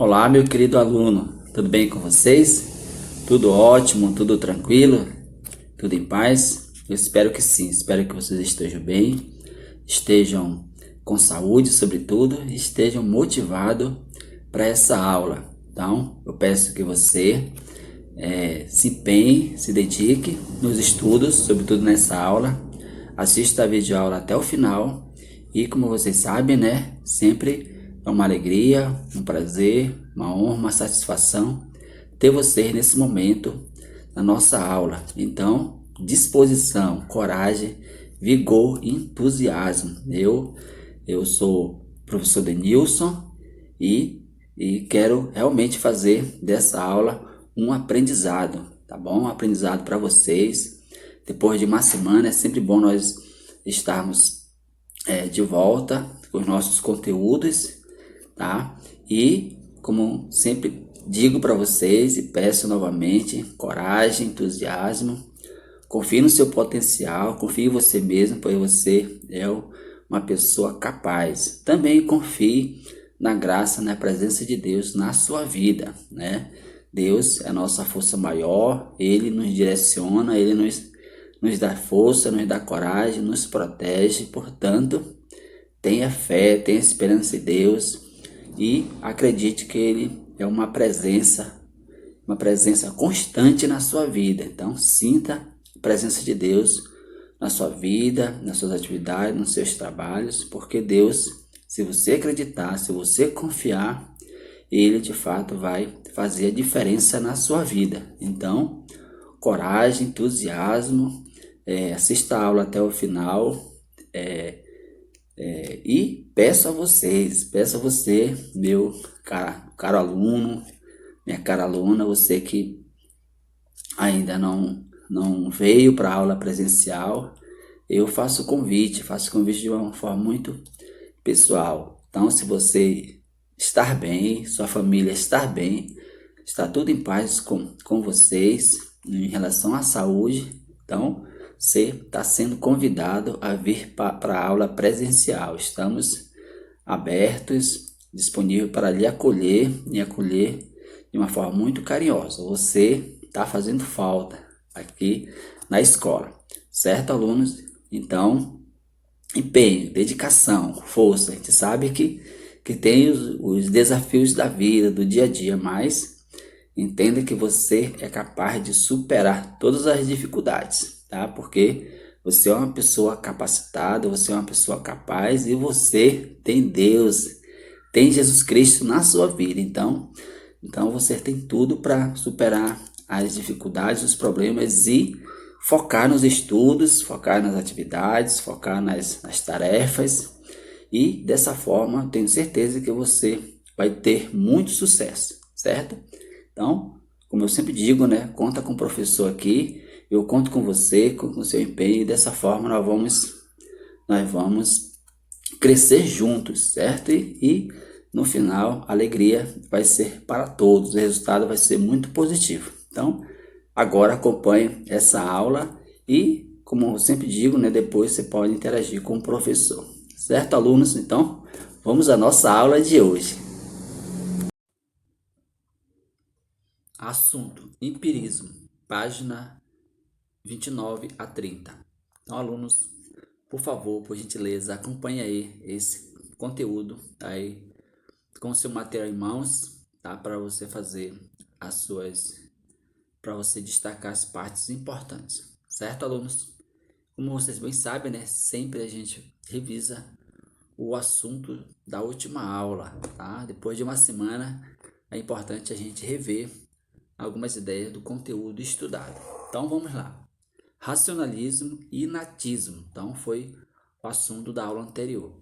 Olá, meu querido aluno, tudo bem com vocês? Tudo ótimo, tudo tranquilo? Tudo em paz? Eu espero que sim, espero que vocês estejam bem, estejam com saúde, sobretudo, e estejam motivados para essa aula. Então, eu peço que você se empenhe, se dedique nos estudos, sobretudo nessa aula, assista a videoaula até o final e, como vocês sabem, né, sempre é uma alegria, um prazer, uma honra, uma satisfação ter vocês nesse momento na nossa aula. Então, disposição, coragem, vigor e entusiasmo. Eu sou o professor Denilson e quero realmente fazer dessa aula um aprendizado, tá bom? Um aprendizado para vocês. Depois de uma semana é sempre bom nós estarmos de volta com os nossos conteúdos, tá? E como sempre digo para vocês e peço novamente, coragem, entusiasmo, confie no seu potencial, confie em você mesmo, pois você é uma pessoa capaz. Também confie na graça, na presença de Deus na sua vida, né? Deus é a nossa força maior, Ele nos direciona, Ele nos dá força, nos dá coragem, nos protege. Portanto, tenha fé, tenha esperança em Deus e acredite que Ele é uma presença constante na sua vida. Então, sinta a presença de Deus na sua vida, nas suas atividades, nos seus trabalhos, porque Deus, se você acreditar, se você confiar, Ele de fato vai fazer a diferença na sua vida. Então, coragem, entusiasmo, assista a aula até o final. E peço a você, meu caro aluno, minha cara aluna, você que ainda não veio para a aula presencial, eu faço o convite de uma forma muito pessoal. Então, se você estar bem, sua família estar bem, está tudo em paz com vocês em relação à saúde, então você está sendo convidado a vir para a aula presencial. Estamos abertos, disponíveis para lhe acolher e acolher de uma forma muito carinhosa. Você está fazendo falta aqui na escola, certo, alunos? Então, empenho, dedicação, força. A gente sabe que tem os desafios da vida, do dia a dia, mas entenda que você é capaz de superar todas as dificuldades, tá? Porque você é uma pessoa capacitada, você é uma pessoa capaz e você tem Deus, tem Jesus Cristo na sua vida. Então você tem tudo para superar as dificuldades, os problemas e focar nos estudos, focar nas atividades, focar nas tarefas. E dessa forma, tenho certeza que você vai ter muito sucesso, certo? Então, como eu sempre digo, né, conta com o professor aqui, eu conto com você, com o seu empenho, e dessa forma nós vamos crescer juntos, certo? E no final, a alegria vai ser para todos, o resultado vai ser muito positivo. Então, agora acompanhe essa aula e, como eu sempre digo, né, depois você pode interagir com o professor, certo, alunos? Então, vamos à nossa aula de hoje. Assunto: empirismo, página 29 a 30. Então, alunos, por favor, por gentileza, acompanhe aí esse conteúdo aí com o seu material em mãos, tá? Para você fazer para você destacar as partes importantes, certo, alunos? Como vocês bem sabem, né? Sempre a gente revisa o assunto da última aula, tá? Depois de uma semana, é importante a gente rever algumas ideias do conteúdo estudado. Então vamos lá. Racionalismo e natismo. Então foi o assunto da aula anterior.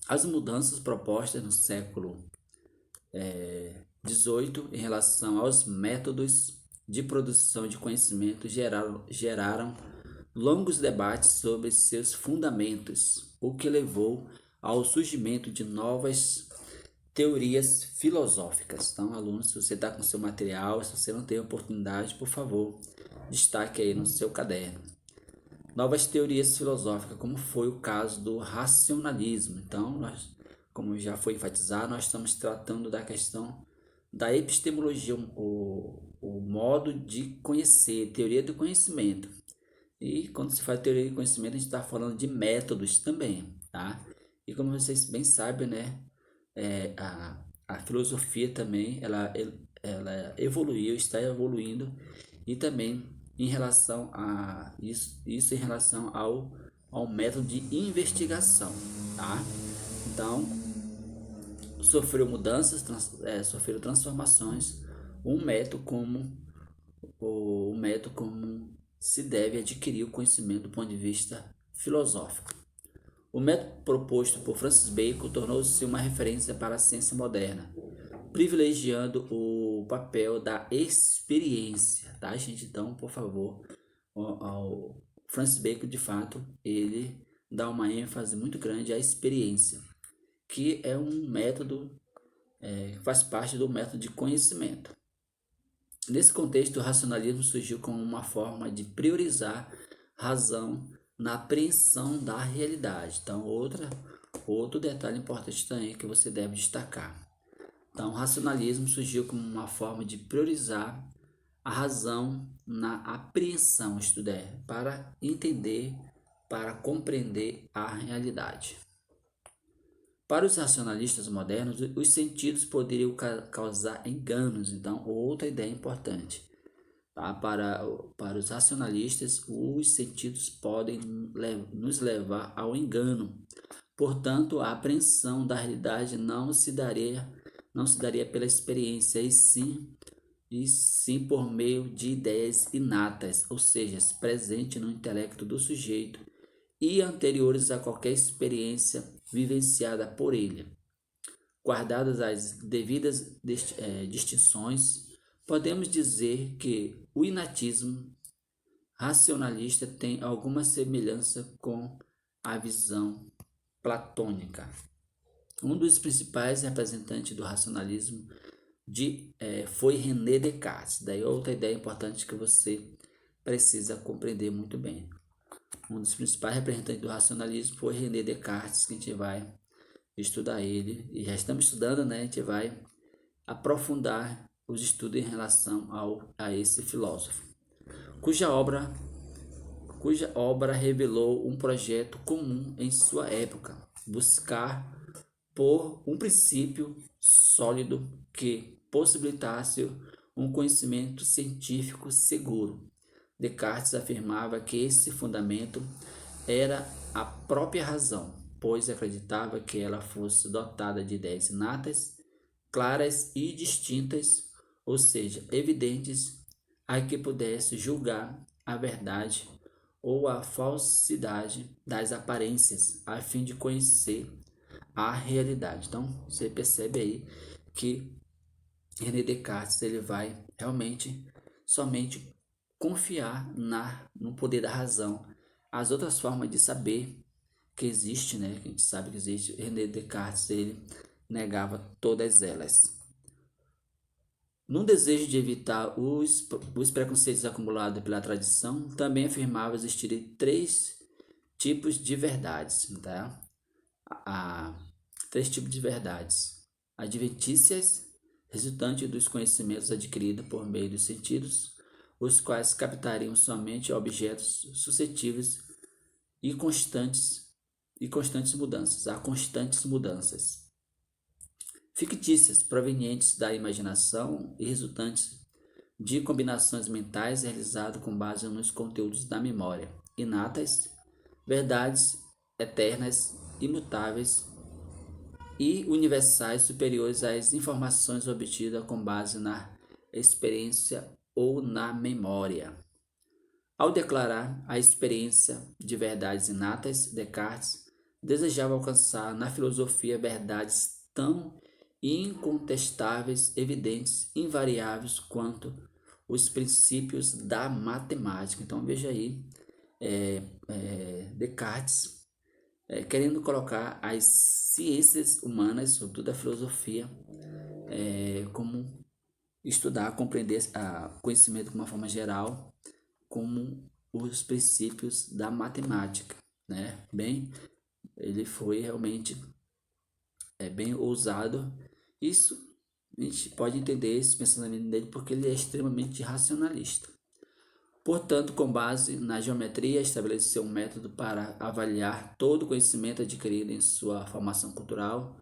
As mudanças propostas no século XVIII em relação aos métodos de produção de conhecimento geraram longos debates sobre seus fundamentos, o que levou ao surgimento de novas teorias filosóficas. Então, alunos, se você está com seu material, se você não tem oportunidade, por favor, destaque aí no seu caderno. Novas teorias filosóficas, como foi o caso do racionalismo. Então, nós como já foi enfatizado, nós estamos tratando da questão da epistemologia, o modo de conhecer, teoria do conhecimento. E quando se fala teoria do conhecimento, a gente está falando de métodos também, tá? E como vocês bem sabem, né, a filosofia também, ela evoluiu, está evoluindo, e também em relação a isso em relação ao método de investigação, tá? Então, sofreu mudanças, sofreu transformações, um método como o método como se deve adquirir o conhecimento do ponto de vista filosófico. O método proposto por Francis Bacon tornou-se uma referência para a ciência moderna, privilegiando o papel da experiência, tá, gente? Então, por favor, ao Francis Bacon, de fato, ele dá uma ênfase muito grande à experiência, que é um método, faz parte do método de conhecimento. Nesse contexto, o racionalismo surgiu como uma forma de priorizar razão na apreensão da realidade. Então, outro detalhe importante também que você deve destacar. Então, o racionalismo surgiu como uma forma de priorizar a razão na apreensão, isto é, para entender, para compreender a realidade. Para os racionalistas modernos, os sentidos poderiam causar enganos. Então, outra ideia importante. Tá? Para os racionalistas, os sentidos podem nos levar ao engano. Portanto, a apreensão da realidade não se daria pela experiência, e sim por meio de ideias inatas, ou seja, presentes no intelecto do sujeito e anteriores a qualquer experiência vivenciada por ele. Guardadas as devidas distinções, podemos dizer que o inatismo racionalista tem alguma semelhança com a visão platônica. Um dos principais representantes do racionalismo foi René Descartes. Daí outra ideia importante que você precisa compreender muito bem. Um dos principais representantes do racionalismo foi René Descartes, que a gente vai estudar ele, e já estamos estudando, né? A gente vai aprofundar os estudos em relação a esse filósofo, cuja obra revelou um projeto comum em sua época, buscar por um princípio sólido que possibilitasse um conhecimento científico seguro. Descartes afirmava que esse fundamento era a própria razão, pois acreditava que ela fosse dotada de ideias inatas, claras e distintas, ou seja, evidentes, a que pudesse julgar a verdade ou a falsidade das aparências, a fim de conhecer a realidade. Então, você percebe aí que René Descartes ele vai realmente somente confiar no poder da razão. As outras formas de saber que existe, né, que a gente sabe que existe, René Descartes ele negava todas elas. No desejo de evitar os preconceitos acumulados pela tradição, também afirmava existirem três tipos de verdades, tá? Três tipos de verdades: adventícias, resultantes dos conhecimentos adquiridos por meio dos sentidos, os quais captariam somente objetos suscetíveis e constantes mudanças. Há constantes mudanças. Fictícias, provenientes da imaginação e resultantes de combinações mentais realizadas com base nos conteúdos da memória. Inatas, verdades eternas, imutáveis e universais superiores às informações obtidas com base na experiência ou na memória. Ao declarar a experiência de verdades inatas, Descartes desejava alcançar na filosofia verdades tão incontestáveis, evidentes, invariáveis quanto os princípios da matemática. Então veja aí, Descartes querendo colocar as ciências humanas, sobretudo a filosofia, como estudar, compreender conhecimento de uma forma geral, como os princípios da matemática, né? Bem, ele foi realmente é bem ousado. Isso a gente pode entender esse pensamento dele porque ele é extremamente racionalista. Portanto, com base na geometria, estabeleceu um método para avaliar todo o conhecimento adquirido em sua formação cultural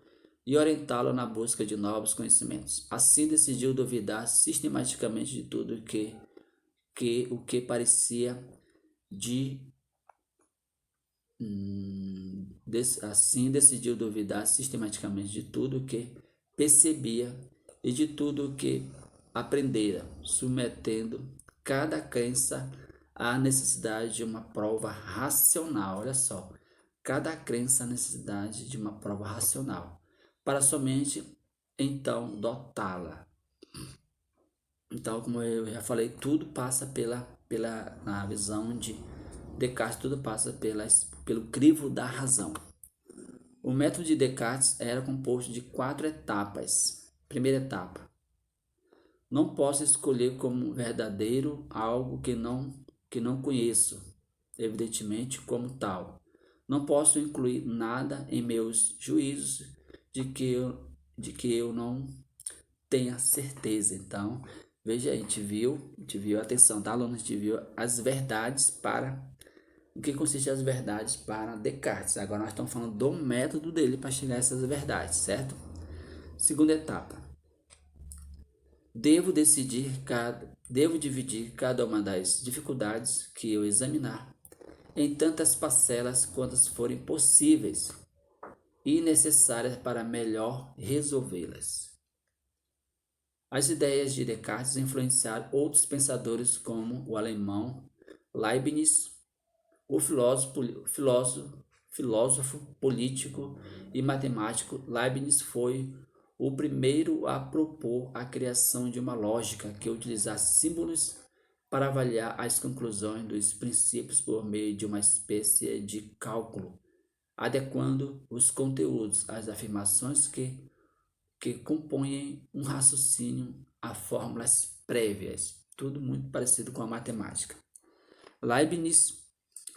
e orientá-lo na busca de novos conhecimentos. Assim, decidiu duvidar sistematicamente de tudo o que parecia de assim decidiu duvidar sistematicamente de tudo o que percebia e de tudo o que aprendera, submetendo cada crença à necessidade de uma prova racional. Olha só, cada crença à necessidade de uma prova racional, para somente então dotá-la. Então, como eu já falei, tudo passa na visão de Descartes, tudo passa pelo crivo da razão. O método de Descartes era composto de 4 etapas. Primeira etapa: não posso escolher como verdadeiro algo que não conheço, evidentemente como tal. Não posso incluir nada em meus juízos de que eu não tenha certeza. Então, veja, a gente viu, atenção, tá, aluno? A gente viu as verdades para o que consiste as verdades para Descartes. Agora nós estamos falando do método dele para chegar a essas verdades, certo? Segunda etapa. Devo dividir cada uma das dificuldades que eu examinar em tantas parcelas quantas forem possíveis e necessárias para melhor resolvê-las. As ideias de Descartes influenciaram outros pensadores como o alemão Leibniz, o filósofo político e matemático. Leibniz foi o primeiro a propor a criação de uma lógica que utilizasse símbolos para avaliar as conclusões dos princípios por meio de uma espécie de cálculo, adequando os conteúdos às afirmações que compõem um raciocínio a fórmulas prévias, tudo muito parecido com a matemática. Leibniz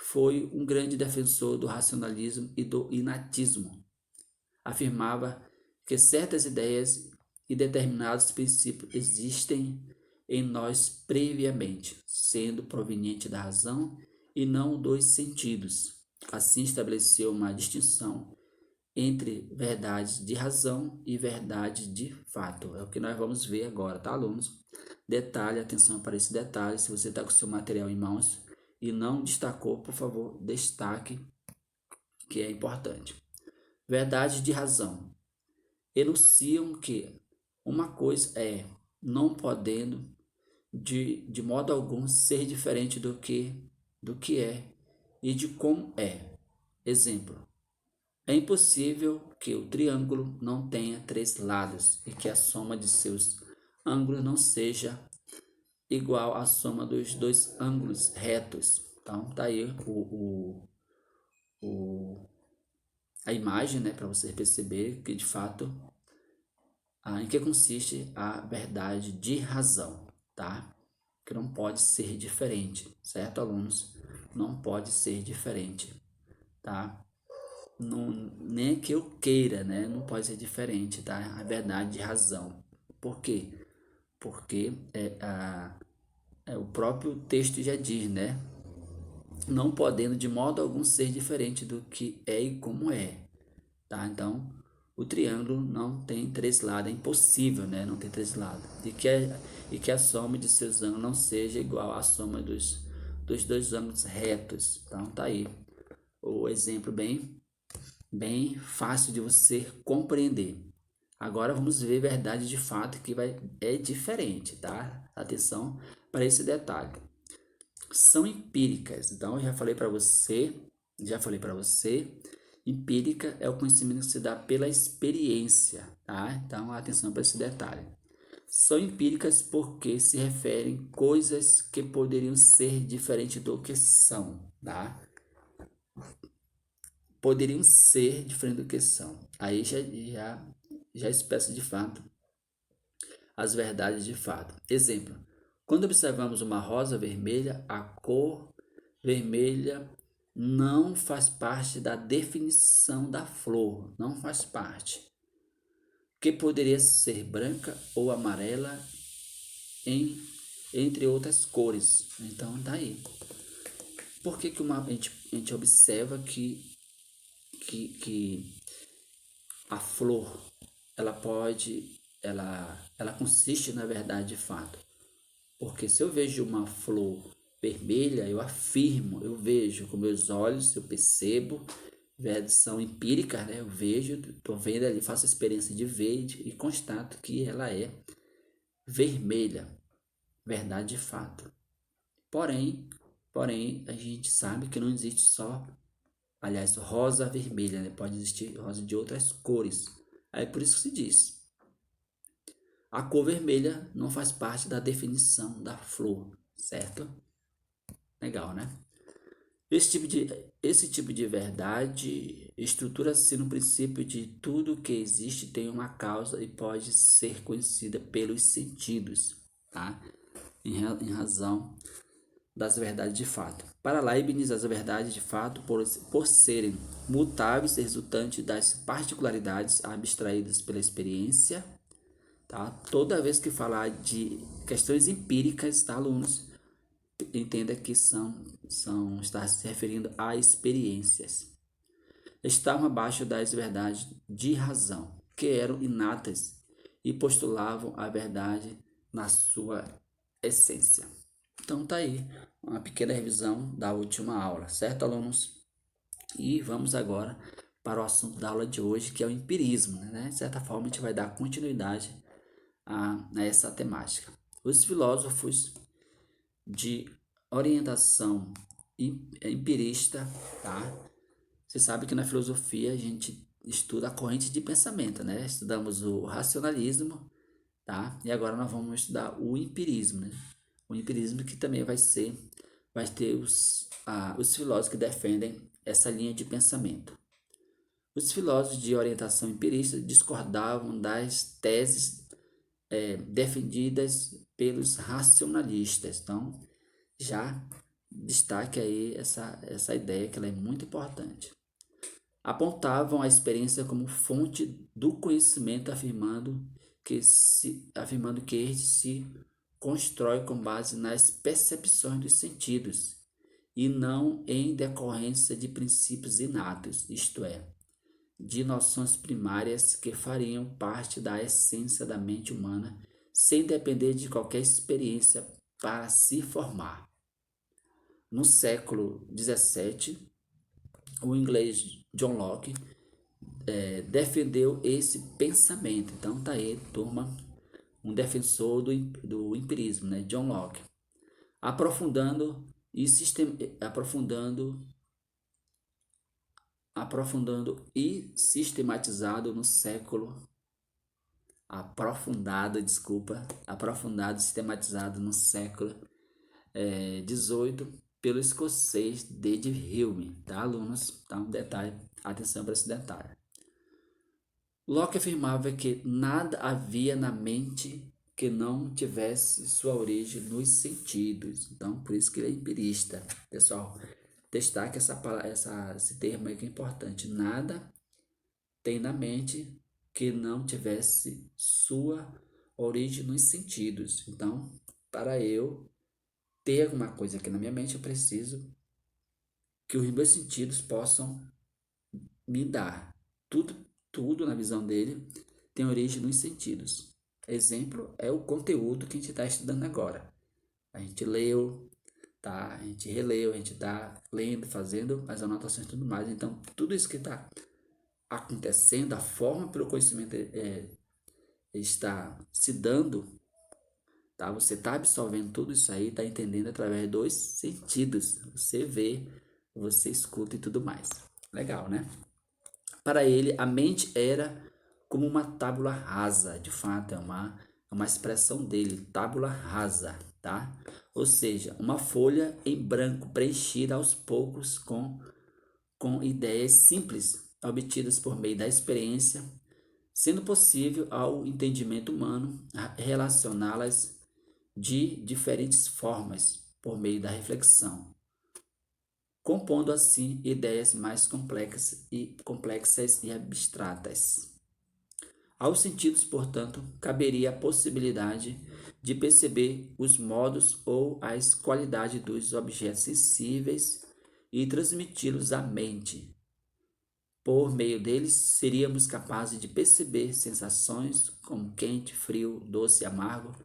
foi um grande defensor do racionalismo e do inatismo. Afirmava que certas ideias e determinados princípios existem em nós previamente, sendo proveniente da razão e não dos sentidos. Assim estabeleceu uma distinção entre verdade de razão e verdade de fato. É o que nós vamos ver agora, tá, alunos? Detalhe, atenção para esse detalhe. Se você está com o seu material em mãos e não destacou, por favor, destaque, que é importante. Verdade de razão. Enunciam que uma coisa é, não podendo de modo algum ser diferente do que é e de como é. Exemplo: é impossível que o triângulo não tenha 3 lados e que a soma de seus ângulos não seja igual à soma dos 2 ângulos retos. Então, tá aí a imagem, né, para você perceber que de fato em que consiste a verdade de razão, tá? Que não pode ser diferente, certo, alunos? Não pode ser diferente, tá? Não, nem que eu queira, né? Não pode ser diferente, tá? A verdade de razão. Por quê? Porque o próprio texto já diz, né? Não podendo de modo algum ser diferente do que é e como é, tá? Então, o triângulo não tem 3 lados, é impossível, né? Não tem 3 lados. E que a soma de seus ângulos não seja igual à soma dos 2 ângulos retos. Então, tá aí o exemplo bem fácil de você compreender. Agora vamos ver verdade de fato que é diferente, tá? Atenção para esse detalhe. São empíricas. Então eu já falei para você, empírica é o conhecimento que se dá pela experiência, tá? Então atenção para esse detalhe. São empíricas porque se referem coisas que poderiam ser diferentes do que são, tá? Poderiam ser diferentes do que são. Aí já expressa de fato as verdades de fato. Exemplo: quando observamos uma rosa vermelha, a cor vermelha não faz parte da definição da flor, não faz parte. que poderia ser branca ou amarela, entre outras cores. Então, daí. Por que, que a gente observa que a flor, ela consiste na verdade de fato? Porque se eu vejo uma flor vermelha, eu afirmo, eu vejo com meus olhos, eu percebo, versão empírica, né? Eu vejo, estou vendo ali, faço a experiência de ver e constato que ela é vermelha, verdade de fato. Porém, a gente sabe que não existe só, aliás, rosa vermelha, né? Pode existir rosa de outras cores. Aí por isso que se diz, a cor vermelha não faz parte da definição da flor, certo? Legal, né? Esse tipo de verdade estrutura-se no princípio de tudo que existe tem uma causa e pode ser conhecida pelos sentidos, tá? Em razão das verdades de fato. Para Leibniz, as verdades de fato, por serem mutáveis, resultantes das particularidades abstraídas pela experiência, tá? Toda vez que falar de questões empíricas, tá, alunos? Entenda que está se referindo a experiências. Estavam abaixo das verdades de razão, que eram inatas e postulavam a verdade na sua essência. Então tá aí uma pequena revisão da última aula, certo, alunos? E vamos agora para o assunto da aula de hoje, que é o empirismo, né? De certa forma, a gente vai dar continuidade a essa temática. Os filósofos de orientação empirista, tá? Você sabe que na filosofia a gente estuda a corrente de pensamento, né? Estudamos o racionalismo, tá? E agora nós vamos estudar o empirismo, né? O empirismo que também vai ter os filósofos que defendem essa linha de pensamento. Os filósofos de orientação empirista discordavam das teses defendidas pelos racionalistas. Então, já destaque aí essa ideia que ela é muito importante. Apontavam a experiência como fonte do conhecimento, afirmando que este se constrói com base nas percepções dos sentidos e não em decorrência de princípios inatos, isto é, de noções primárias que fariam parte da essência da mente humana sem depender de qualquer experiência para se formar. No século XVII, o inglês John Locke defendeu esse pensamento. Então tá aí, turma, um defensor do empirismo, né? John Locke, aprofundando e sistematizado no século aprofundado e sistematizado no século XVIII pelo escocês David Hume, tá, alunos? Então, detalhe, atenção para esse detalhe. Locke afirmava que nada havia na mente que não tivesse sua origem nos sentidos. Então, por isso que ele é empirista. Pessoal, destaque esse termo aí que é importante. Nada tem na mente que não tivesse sua origem nos sentidos. Então, para eu ter alguma coisa aqui na minha mente, eu preciso que os meus sentidos possam me dar. Tudo na visão dele tem origem nos sentidos. Exemplo é o conteúdo que a gente está estudando agora. A gente leu, tá? A gente releu, a gente está lendo, fazendo as anotações e tudo mais. Então, tudo isso que está acontecendo, a forma pelo conhecimento está se dando, tá? Você está absorvendo tudo isso aí, está entendendo através dos sentidos. Você vê, você escuta e tudo mais. Legal, né? Para ele, a mente era como uma tábula rasa. De fato, é uma expressão dele, tábula rasa, tá? Ou seja, uma folha em branco preenchida aos poucos com ideias simples, obtidas por meio da experiência, sendo possível ao entendimento humano relacioná-las de diferentes formas por meio da reflexão, compondo assim ideias mais complexas e abstratas. Aos sentidos, portanto, caberia a possibilidade de perceber os modos ou as qualidades dos objetos sensíveis e transmiti-los à mente. Por meio deles, seríamos capazes de perceber sensações como quente, frio, doce e amargo,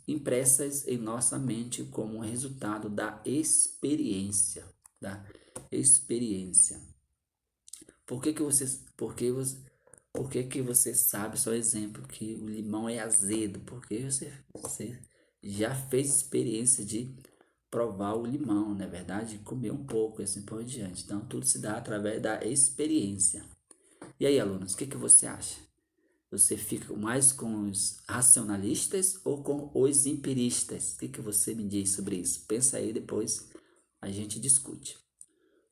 impressas em nossa mente como resultado da experiência. Da experiência. Por que você sabe, só exemplo, que o limão é azedo? Porque você já fez experiência de provar o limão, não é verdade? Comer um pouco, e assim por diante. Então, tudo se dá através da experiência. E aí, alunos, o que você acha? Você fica mais com os racionalistas ou com os empiristas? O que você me diz sobre isso? Pensa aí, depois a gente discute.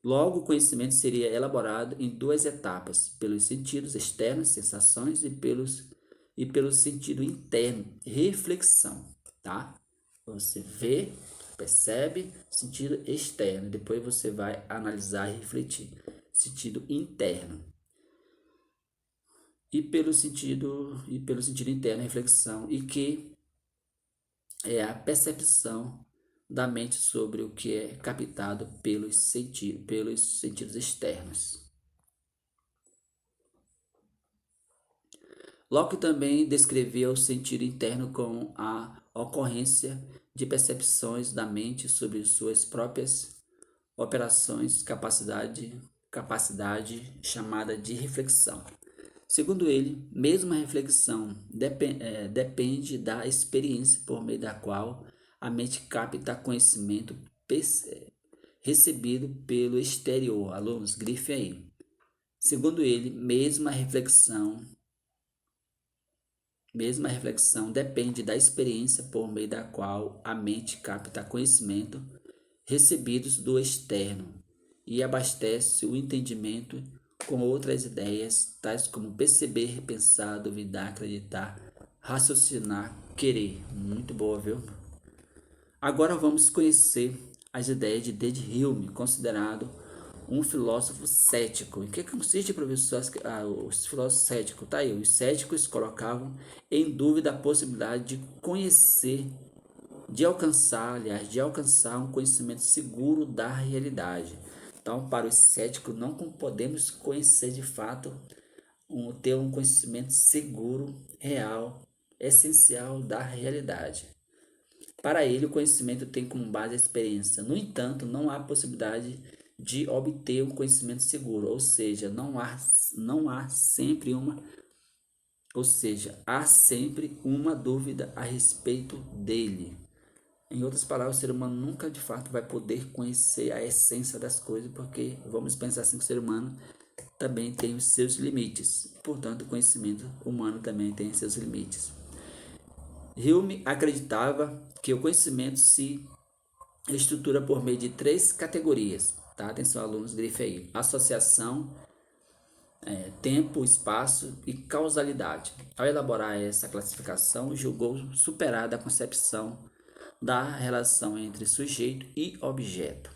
Logo, o conhecimento seria elaborado em duas etapas, pelos sentidos externos, sensações, e pelo sentido interno, reflexão, tá? Você vê, percebe, sentido externo, depois você vai analisar e refletir, sentido interno. E pelo sentido interno, reflexão, e que é a percepção da mente sobre o que é captado pelos sentidos externos. Locke também descrevia o sentido interno como a ocorrência de percepções da mente sobre suas próprias operações, capacidade chamada de reflexão. Segundo ele, mesmo a reflexão depende da experiência por meio da qual a mente capta conhecimento recebido pelo exterior. Alunos, grife aí. Segundo ele, mesma reflexão depende da experiência por meio da qual a mente capta conhecimento recebidos do externo e abastece o entendimento com outras ideias, tais como perceber, pensar, duvidar, acreditar, raciocinar, querer. Muito boa, viu? Agora vamos conhecer as ideias de David Hume, considerado um filósofo cético. Em que consiste, professor, os filósofos céticos? Tá aí, os céticos colocavam em dúvida a possibilidade de conhecer, de alcançar um conhecimento seguro da realidade. Então, para os céticos, não podemos conhecer de fato, ter um conhecimento seguro, real, essencial da realidade. Para ele, o conhecimento tem como base a experiência. No entanto, não há possibilidade de obter um conhecimento seguro, ou seja, há sempre uma dúvida a respeito dele. Em outras palavras, o ser humano nunca de fato vai poder conhecer a essência das coisas, porque vamos pensar assim que o ser humano também tem os seus limites. Portanto, o conhecimento humano também tem seus limites. Hume acreditava que o conhecimento se estrutura por meio de três categorias. Tá? Atenção, alunos, grife aí. Associação, tempo, espaço e causalidade. Ao elaborar essa classificação, julgou superada a concepção da relação entre sujeito e objeto,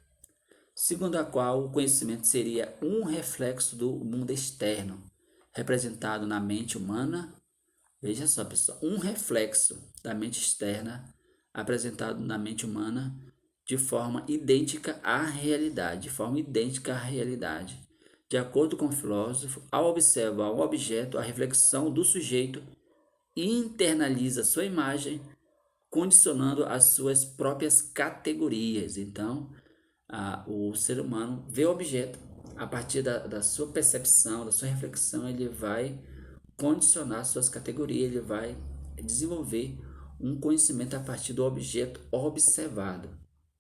segundo a qual o conhecimento seria um reflexo do mundo externo, representado na mente humana. Veja só, pessoal, um reflexo da mente externa apresentado na mente humana de forma idêntica à realidade, De acordo com o filósofo, ao observar o objeto, a reflexão do sujeito internaliza sua imagem, condicionando as suas próprias categorias. Então, o ser humano vê o objeto, a partir da sua percepção, da sua reflexão, ele vai condicionar suas categorias, ele vai desenvolver um conhecimento a partir do objeto observado.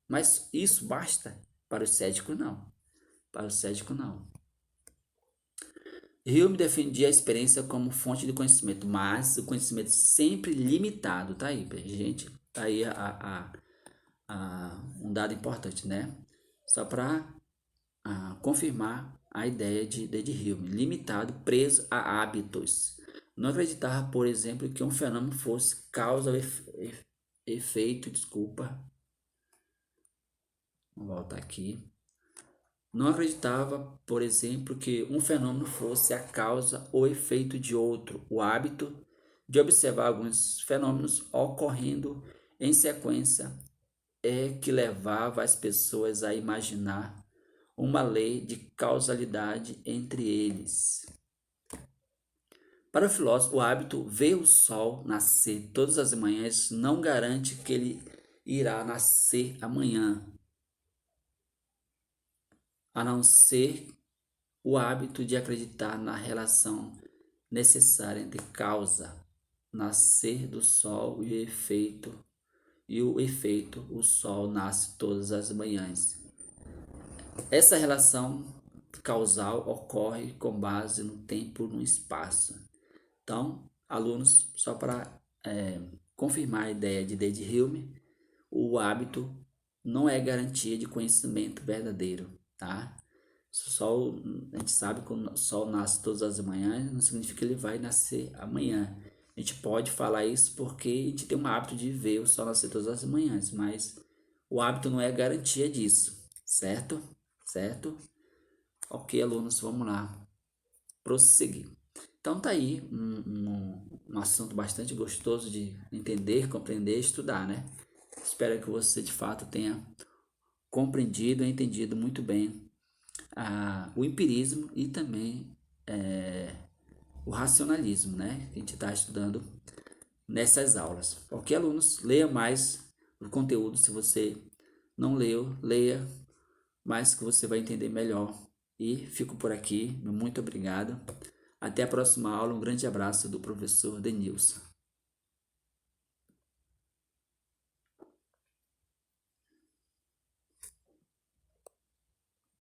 Mas isso basta? Para o cético, não. Para o cético, não. Hume defendia a experiência como fonte de conhecimento, mas o conhecimento sempre limitado. Tá aí, gente. Tá aí um dado importante, né? Só para confirmar a ideia de Hume, limitado, preso a hábitos. Não acreditava, por exemplo, que um fenômeno fosse causa ou efeito, desculpa. Vamos voltar aqui. Não acreditava, por exemplo, que um fenômeno fosse a causa ou efeito de outro. O hábito de observar alguns fenômenos ocorrendo em sequência é que levava as pessoas a imaginar uma lei de causalidade entre eles. Para o filósofo, o hábito ver o sol nascer todas as manhãs não garante que ele irá nascer amanhã, a não ser o hábito de acreditar na relação necessária entre causa, nascer do sol e o efeito, o sol nasce todas as manhãs. Essa relação causal ocorre com base no tempo e no espaço. Então, alunos, só para confirmar a ideia de David Hume, o hábito não é garantia de conhecimento verdadeiro, tá? A gente sabe que o sol nasce todas as manhãs, não significa que ele vai nascer amanhã. A gente pode falar isso porque a gente tem um hábito de ver o sol nascer todas as manhãs, mas o hábito não é garantia disso, certo? Certo? Ok, alunos, vamos lá, prosseguir. Então tá aí um assunto bastante gostoso de entender, compreender e estudar, né? Espero que você de fato tenha compreendido e entendido muito bem o empirismo e também o racionalismo, né? Que a gente está estudando nessas aulas. Ok, alunos? Leia mais o conteúdo. Se você não leu, leia mais que você vai entender melhor. E fico por aqui. Muito obrigado. Até a próxima aula. Um grande abraço do professor Denilson.